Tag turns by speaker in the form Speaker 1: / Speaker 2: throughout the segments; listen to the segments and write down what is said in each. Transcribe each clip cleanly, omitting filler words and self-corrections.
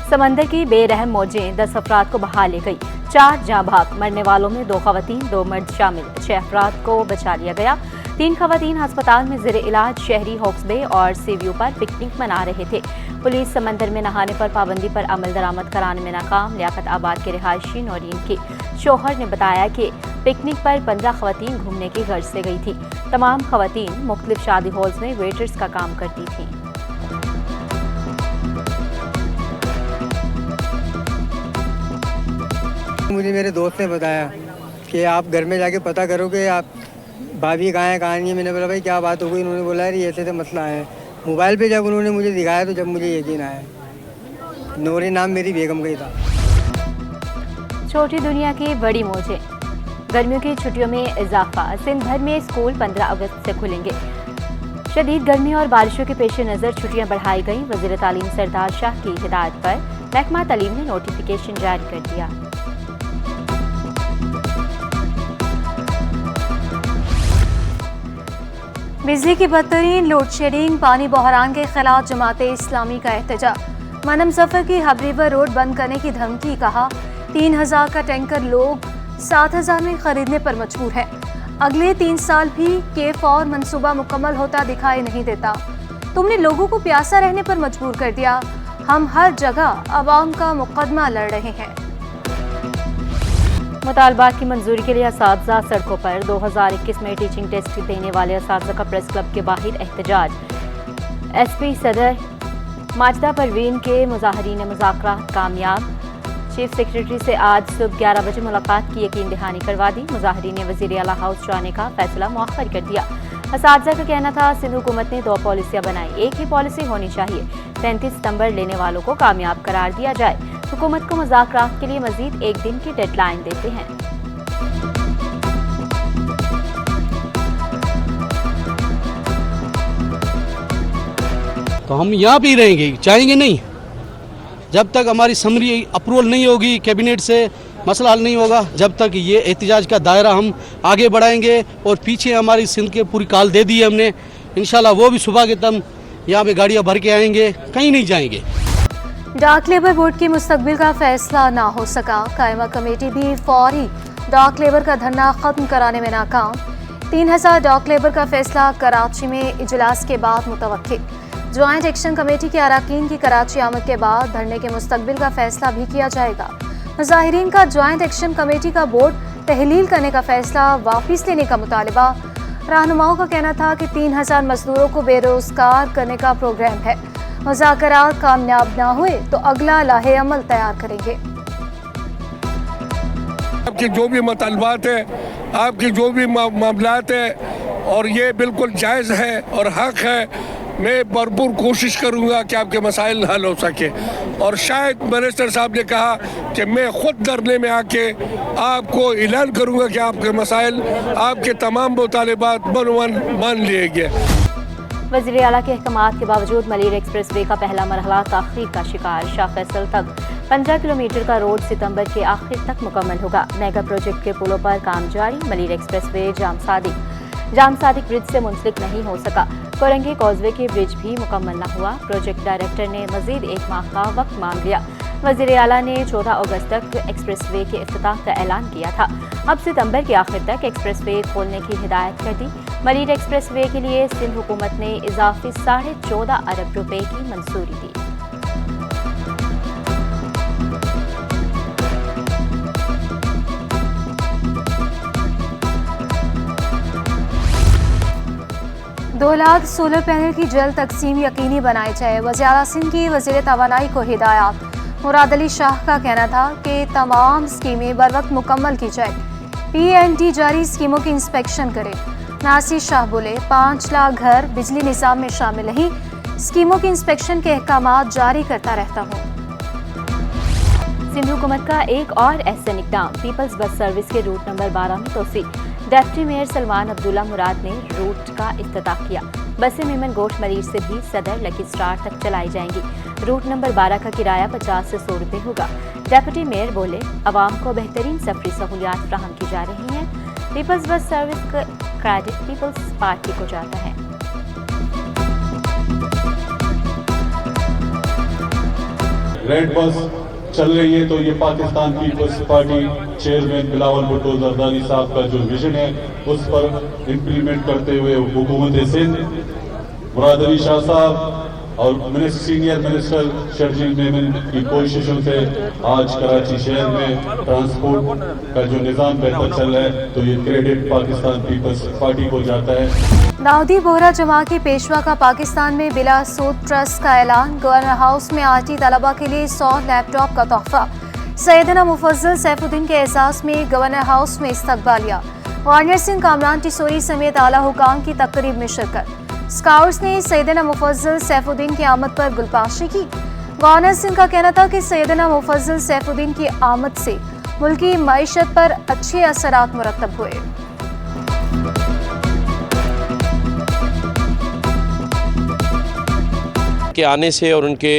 Speaker 1: समंदर की बेरहम मौजें 10 अफराद को बहा ले गई। 4 जाँ भाग, मरने वालों में 2 खवातीन 2 मर्द शामिल। 6 अफराद को बचा लिया गया। 3 खवातीन अस्पताल में ज़ेरे इलाज शहरी हॉक्स बे और सी व्यू पर पिकनिक मना रहे थे। पुलिस समंदर में नहाने पर पाबंदी पर अमल दरामद कराने में नाकाम। लियाकत आबाद के रिहायशी नौरीन के शोहर ने बताया कि पिकनिक पर 15 खवातीन घूमने की गर्ज से गई थी। तमाम खवातीन मुख्तलिफ शादी हॉल्स में वेटर्स का काम करती थीं।
Speaker 2: मुझे मेरे दोस्त ने बताया कि आप घर में जाके पता करो कि आप भाभी कहाँ है कहाँ नहीं है। मैंने बोला भाई क्या बात हो गई। उन्होंने बोला यार ऐसे मसला है। मोबाइल पे जब उन्होंने मुझे दिखाया तो जब मुझे यकीन आया, नूरी नाम मेरी बेगम का ही था।
Speaker 1: छोटी दुनिया की बड़ी मौजें। गर्मियों की छुट्टियों में इजाफा। सिंध भर में स्कूल 15 अगस्त से खुलेंगे। शदीद गर्मी और बारिशों के पेश नज़र छुट्टियां बढ़ाई गईं। वज़ीर तालीम सरदार शाह की हिदायत पर महकमा तालीम ने नोटिफिकेशन जारी कर दिया। बिजली की बदतरीन लोड शेडिंग, पानी बहरान के खिलाफ जमाते इस्लामी का एहतजाज। मनम जफर की हब रिवर रोड बंद करने की धमकी। कहा 3000 का टैंकर लोग 7000 में खरीदने पर मजबूर है। अगले 3 साल भी K4 मंसूबा मुकम्मल होता दिखाई नहीं देता। तुमने लोगों को प्यासा रहने पर मजबूर कर दिया। हम हर जगह अवाम का मुकदमा लड़ रहे हैं। मुतालबात की मंजूरी के लिए असातिज़ा सड़कों पर। 2021 में टीचिंग टेस्ट देने वाले असातिज़ा का प्रेस क्लब के बाहर एहतजाज। SP सदर माजिदा परवीन के मुजाहरीन मुज़ाकरात कामयाब। चीफ सेक्रेटरी से आज सुबह 11 बजे मुलाकात की यकीन दहानी करवा दी। मुजाहरीन ने वज़ीर आला हाउस जाने का फैसला मुअख्खर कर दिया। असातिज़ा का कहना था सिंध हुकूमत ने 2 पॉलिसियाँ बनाई, एक ही पॉलिसी होनी चाहिए। 35 सितंबर लेने वालों को कामयाब करार दिया जाए। हुकूमत को मुज़ाकरात के लिए मजीद 1 दिन की डेडलाइन देते हैं।
Speaker 3: तो हम यहाँ भी रहेंगे, चाहेंगे नहीं। जब तक हमारी समरी अप्रूवल नहीं होगी, कैबिनेट से मसला हल नहीं होगा, जब तक ये एहतजाज का दायरा हम आगे बढ़ाएंगे। और पीछे हमारी सिंध के पूरी काल दे दी है हमने। इंशाल्लाह वो भी सुबह के दम यहाँ पे गाड़ियाँ भर के आएंगे, कहीं नहीं जाएंगे।
Speaker 1: डाक लेबर बोर्ड के मुस्तकबिल का फैसला ना हो सका। कायमा कमेटी भी फौरी डाक लेबर का धरना खत्म कराने में नाकाम। 3000 डाक लेबर का फैसला कराची में इजलास के बाद मुतवक्किल। ज्वाइंट एक्शन कमेटी के अरकान की कराची आमद के बाद धरने के मुस्तकबिल का फैसला भी किया जाएगा। मुजाहिरीन का ज्वाइंट एक्शन कमेटी का बोर्ड तहलील करने का फैसला वापस लेने का मुतालिबा। रहनुमाओं का कहना था कि 3000 मजदूरों को बेरोजगार करने का प्रोग्राम है। मुज़ाकरात कामयाब ना हुए तो अगला लाहे अमल तैयार करेंगे।
Speaker 4: आपके जो भी मुतालबात है, आपकी जो भी मामलात है, और ये बिल्कुल जायज़ है और हक है। मैं भरपूर कोशिश करूँगा कि आपके मसाइल हल हो सके। और शायद मिनिस्टर साहब ने कहा कि मैं खुद धरने में आके आपको ऐलान करूँगा कि आपके मसाइल, आपके तमाम मुतालबात मान लिए गए।
Speaker 1: वज़ीर आला के अहकामात के बावजूद मलीर एक्सप्रेस वे का पहला मरहला ताख़ीर का शिकार। शाह फैसल तक 15 किलोमीटर का रोड सितंबर के आखिर तक मुकम्मल होगा। मेगा प्रोजेक्ट के पुलों पर काम जारी। मलीर एक्सप्रेस वे जाम सादिक ब्रिज से मुंसलिक नहीं हो सका। कोरंगी कॉजवे के ब्रिज भी मुकम्मल न हुआ। प्रोजेक्ट डायरेक्टर ने मजीद 1 माह का वक्त मांग लिया। वज़ीर आला ने 14 अगस्त तक एक्सप्रेस वे के इफ्तिताह का ऐलान किया था। अब सितंबर के आखिर तक एक्सप्रेस वे खोलने की हिदायत कर दी। मलीर एक्सप्रेस वे के लिए सिंध हुकूमत ने इजाफी 14.5 अरब रुपए की मंजूरी दी। दो लाख सोलर पैनल की जल्द तकसीम यकीनी बनाई जाए। वज़ीर आला सिंध की वज़ीर तवानाई को हिदायत। मुराद अली शाह का कहना था कि तमाम स्कीमें बर वक्त मुकम्मल की जाए। PNT जारी स्कीमों की इंस्पेक्शन करे। नासिर शाह बोले 5 लाख घर बिजली निज़ाम में शामिल नहीं। स्कीमों की इंस्पेक्शन के अहकामात जारी करता रहता हूँ। सिंध हुकूमत का एक और एहसन इक़दाम। पीपल्स बस सर्विस के रूट नंबर 12 में तोसी। डिप्टी मेयर सलमान अब्दुल्ला मुराद ने रूट का इफ्तिताह किया। बसें मेमन गोट मरीज से भी सदर लकी स्टार तक चलाई जाएंगी। रूट नंबर 12 का किराया 50 से 100 रुपये होगा। डिप्टी मेयर बोले अवाम को बेहतरीन सफरी सहूलियात फ्राहम की जा रही हैं। पीपल्स बस सर्विस का क्रेडिट पीपल्स पार्टी को जाता है।
Speaker 5: रेड बस चल रही है, तो ये Pakistan Peoples Party chairman Bilawal Bhutto Zardari साहब का जो विजन है उस पर इम्प्लीमेंट करते हुए हुकूमत सिंध, मुराद अली शाह साहब और सीनियर मिनिस्टर शर्जील मेमन की कोशिशों से आज कराची शहर में ट्रांसपोर्ट का जो निज़ाम बेहतर चल रहा है, तो ये क्रेडिट पाकिस्तान पीपल्स पार्टी को जाता है।
Speaker 6: दाऊदी बोहरा जमा के पेशवा का पाकिस्तान में बिला सूद ट्रस्ट का ऐलान। गवर्नर हाउस में आईटी तलबा के लिए 100 लैपटॉप का तोहफा। सैयदना मुफज्जल सैफुद्दीन के एहसास में गवर्नर हाउस में इस्तकबालिया। गवर्नर सिंह कामरान टिसोरी समेत आला हुकाम की तकरीब में शिरकत। स्काउट्स ने सैयदना मुफज्जल सैफुद्दीन की आमद पर गुलपाशी की। गवर्नर सिंह का कहना था कि सैयदना मुफज्जल सैफुद्दीन की आमद से मुल्की मईशत पर अच्छे असरात मुरतब हुए।
Speaker 7: के आने से और उनके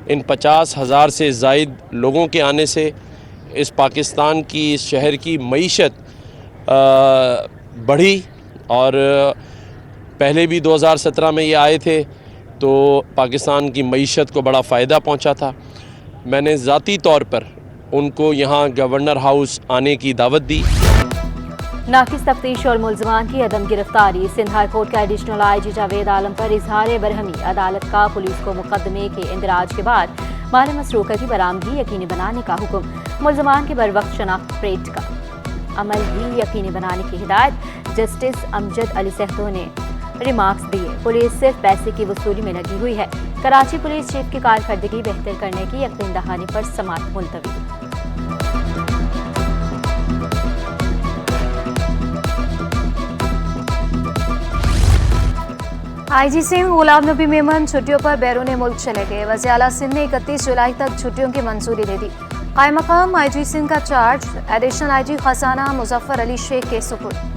Speaker 7: इन 50,000 से ज़ायद लोगों के आने से इस पाकिस्तान की, इस शहर की मईशत बढ़ी। और पहले भी 2017 में ये आए थे तो पाकिस्तान की मईशत को बड़ा फ़ायदा पहुंचा था। मैंने ज़ाती तौर पर उनको यहाँ गवर्नर हाउस आने की दावत दी।
Speaker 1: नाकिस तफ्तीश और मुलजमान की अदम गिरफ्तारी। सिंध हाई कोर्ट का एडिशनल आईजी जावेद आलम पर इजहार बरहमी। अदालत का पुलिस को मुकदमे के इंदराज के बाद माल मसरूका की बरामदगी यकीनी बनाने का हुक्म। मुलजमान के बरवक्त शनाख्त प्लेट का अमल भी यकीनी बनाने की हिदायत। जस्टिस अमजद अली सहतो ने रिमार्क्स दिए। पुलिस सिर्फ पैसे की वसूली में लगी हुई है। कराची पुलिस चीफ की कारकर्दगी बेहतर करने की यकीन दहानी पर समाअत मुलतवी।
Speaker 6: आईजी सिंह गुलाम नबी मेमन छुट्टियों पर बैरून मुल्क चले गए। वज़ीर आला सिंध ने 31 जुलाई तक छुट्टियों की मंजूरी दे दी। कायम मकाम आईजी सिंह का चार्ज एडिशनल आईजी खजाना मुजफ्फर अली शेख के सुपुर्द।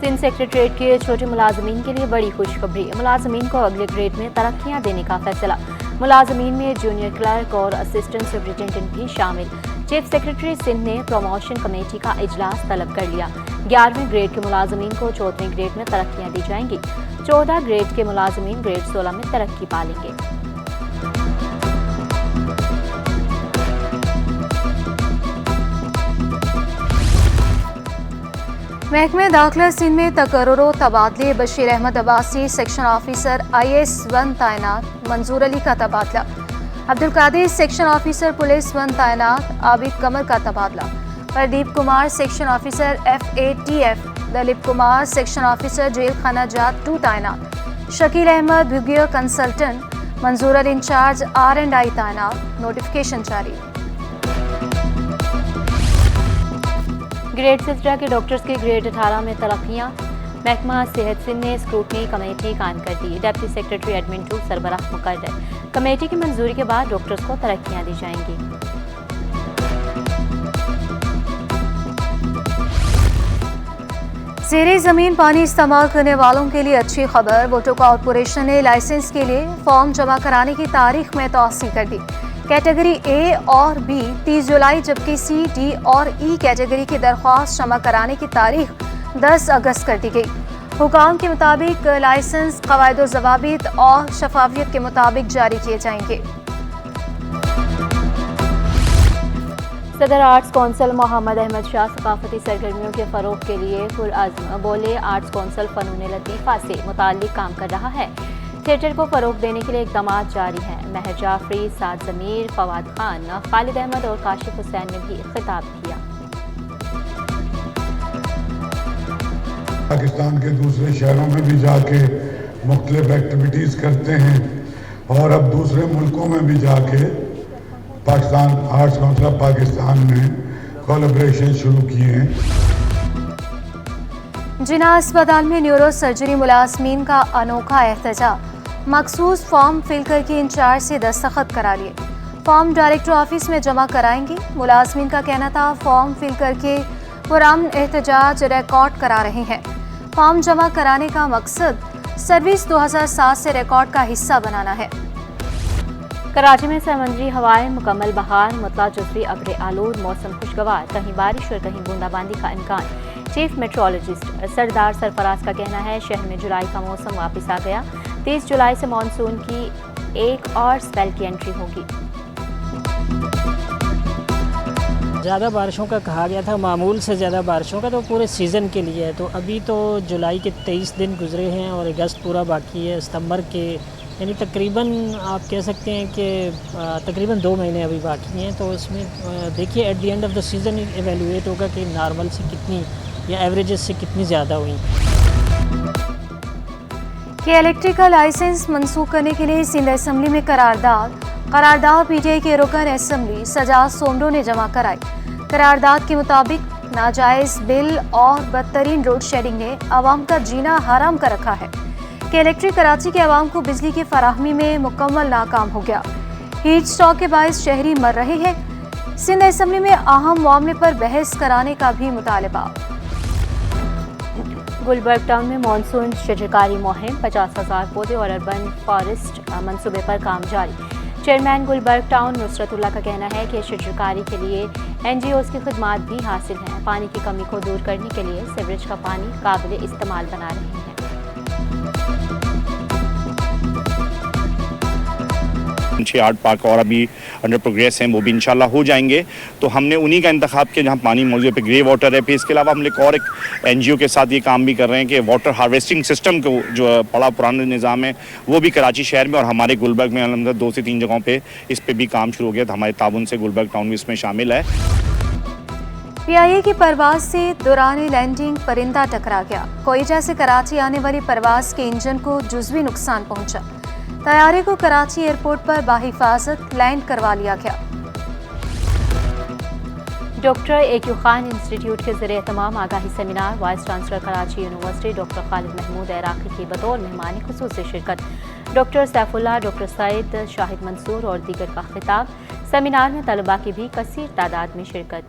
Speaker 1: सिंध सेक्रेटरीट के छोटे मुलाजमीन के लिए बड़ी खुशखबरी। मुलाजमीन को अगले ग्रेड में तरक्कियां देने का फैसला। मुलाजमीन में जूनियर क्लर्क और असिस्टेंट सुपरिटेंडेंट भी शामिल। चीफ सेक्रेटरी सिंध ने प्रमोशन कमेटी का इजलास तलब कर लिया। 11वें ग्रेड के मुलाजमीन को 14वें ग्रेड में तरक्कियां दी जाएंगी। 14 ग्रेड के मुलाजमीन ग्रेड 16 में तरक्की पालेंगे।
Speaker 6: महकमे दाखिला सिंध में तकर्रुर तबादले। Bashir Ahmed Abbasi section officer IAS 1 तैनात। मंजूर अली का तबादला। Abdul Qadir section officer police 1 तैनात। आबिद कमर का तबादला। Pradeep Kumar section officer FATF। Daleep Kumar section officer jail खाना जात 2 तैनात। Shakeel Ahmed Bhugiyar consultant. Manzoor Ali in charge R&I तैनात। नोटिफिकेशन जारी।
Speaker 1: ग्रेड 17 के डॉक्टर्स की ग्रेड 18 में तरक्कियां। महकमा सेहत सिंध ने स्क्रूटनी कमेटी कायम कर दी। डिप्टी सेक्रेटरी एडमिन 2 सरबराह मुकर्रर। कमेटी की मंजूरी के बाद डॉक्टर्स को तरक्कियां दी जाएंगी।
Speaker 6: ज़ेरे ज़मीन पानी इस्तेमाल करने वालों के लिए अच्छी खबर। वोटो कॉर्पोरेशन ने लाइसेंस के लिए फॉर्म जमा कराने की तारीख में तौसीह कर दी। कैटेगरी A और B 30 जुलाई, जबकि C, D और E कैटेगरी की दरख्वास्त जमा कराने की तारीख 10 अगस्त कर दी गई। हुकाम के मुताबिक लाइसेंस क़वाइद व ज़वाबित और शफाफियत के मुताबिक जारी किए जाएंगे।
Speaker 1: सदर आर्ट्स कौंसिल मोहम्मद अहमद शाह सकाफती सरगर्मियों के फ़रोग़ के लिए पुरअज़्म। बोले, आर्ट्स कौंसिल फ़नून लतीफ़ा से मुताल्लिक़ काम कर रहा है। थिएटर को फ़रोग़ देने के लिए इक़दाम जारी हैं। महर जाफरी, साद ज़मीर, फवाद खान, खालिद अहमद और काशिफ हुसैन ने भी खिताब किया।
Speaker 8: पाकिस्तान के दूसरे शहरों में भी जाके मुख्तलिफ एक्टिविटीज़ करते हैं और अब दूसरे मुल्कों में भी जाके Pakistan arts council of Pakistan में कोलैबोरेशन शुरू किए हैं।
Speaker 6: जिना अस्पताल में न्यूरो सर्जरी मुलाजमीन का अनोखा एहतजाज। मखसूस फॉर्म फिल करके इंचार्ज से दस्तखत करा लिए। फॉर्म डायरेक्टर ऑफिस में जमा कराएंगे। मुलाजमीन का कहना था फॉर्म फिल करके पुरान एहतजाज रिकॉर्ड करा रहे हैं। फॉर्म जमा कराने का मकसद सर्विस 2007 से रिकॉर्ड का हिस्सा बनाना है।
Speaker 1: कराची में समंदरी हवाएं मुकम्मल बहार। मुतला जुज़वी अब्र आलूद, मौसम खुशगवार। कहीं बारिश और कहीं बूंदाबांदी का इम्कान। चीफ मेट्रोलॉजिस्ट सरदार सरफराज का कहना है शहर में जुलाई का मौसम वापस आ गया। 30 जुलाई से मानसून की एक और स्पेल की एंट्री होगी।
Speaker 9: ज़्यादा बारिशों का कहा गया था, मामूल से ज़्यादा बारिशों का तो पूरे सीज़न के लिए है। तो अभी तो जुलाई के 23 दिन गुजरे हैं और अगस्त पूरा बाकी है। सितंबर के यानी तकरीबन आप कह सकते हैं कि तकरीबन 2 महीने अभी बाकी हैं। तो इसमें देखिए at the end of the season evaluate होगा कि नॉर्मल से कितनी या एवरेजेस से कितनी ज़्यादा हुई।
Speaker 6: कि इलेक्ट्रिक का लाइसेंस मंसूख करने के लिए सिंध असेंबली में करारदाद पीटीआई के रुकन असेंबली सजाद सोमरो ने जमा कराई। करारदाद के मुताबिक नाजायज़ बिल और बदतरीन रोड शेडिंग ने आवाम का जीना हराम कर रखा है कि इलेक्ट्रिक कराची के आवाम को बिजली की फराहमी में मुकम्मल नाकाम हो गया। हीट स्ट्रोक के बायस शहरी मर रहे हैं। सिंध असेंबली में अहम मामले पर बहस कराने का भी मुतालबा।
Speaker 1: गुलबर्ग टाउन में मानसून शजरकारी मुहिम 50,000 पौधे और अर्बन फॉरेस्ट मंसूबे पर काम जारी। चेयरमैन गुलबर्ग टाउन नुसरतुल्लाह का कहना है कि शजरकारी के लिए NGOs की खिदमात भी हासिल हैं। पानी की कमी को दूर करने के लिए सीवरेज का पानी काबिल इस्तेमाल बना रहे हैं।
Speaker 10: 6-8 पार्क और अभी अंडर प्रोग्रेस हैं, वो भी इंशाल्लाह हो जाएंगे। तो हमने उन्हीं का इंतखाब किया जहाँ पानी मौजूद है। पे ग्रे वाटर है। पे इसके अलावा हम लोग और एक NGO के साथ ये काम भी कर रहे हैं कि वाटर हार्वेस्टिंग सिस्टम को जो बड़ा पुराना निज़ाम है वो भी कराची शहर में और हमारे गुलबर्ग में अलहमदुलिल्लाह 2 से 3 जगहों पर इस पर भी काम शुरू हो गया। तो हमारे ताउन से गुलबर्ग टाउन भी इसमें शामिल है।
Speaker 6: PIA की परवाज से दौरान लैंडिंग परिंदा टकरा गया। कोयटा से कराची आने वाली परवाज के इंजन को जुज़वी नुकसान पहुंचा। तैयारे को कराची एयरपोर्ट पर बाहिफाजत लैंड करवा लिया गया।
Speaker 1: डॉक्टर AQ खान इंस्टीट्यूट के ज़रिए तमाम आगाही seminar. Vice chancellor Karachi university doctor Khalid Mahmood Iraqi की बतौर मेहमान खुसूसी शिरकत। डॉक्टर सैफुल्लाह, डॉक्टर सईद, शाहिद मंसूर और दीगर का खिताब। सेमिनार में तलबा की भी कसीर तादाद में शिरकत।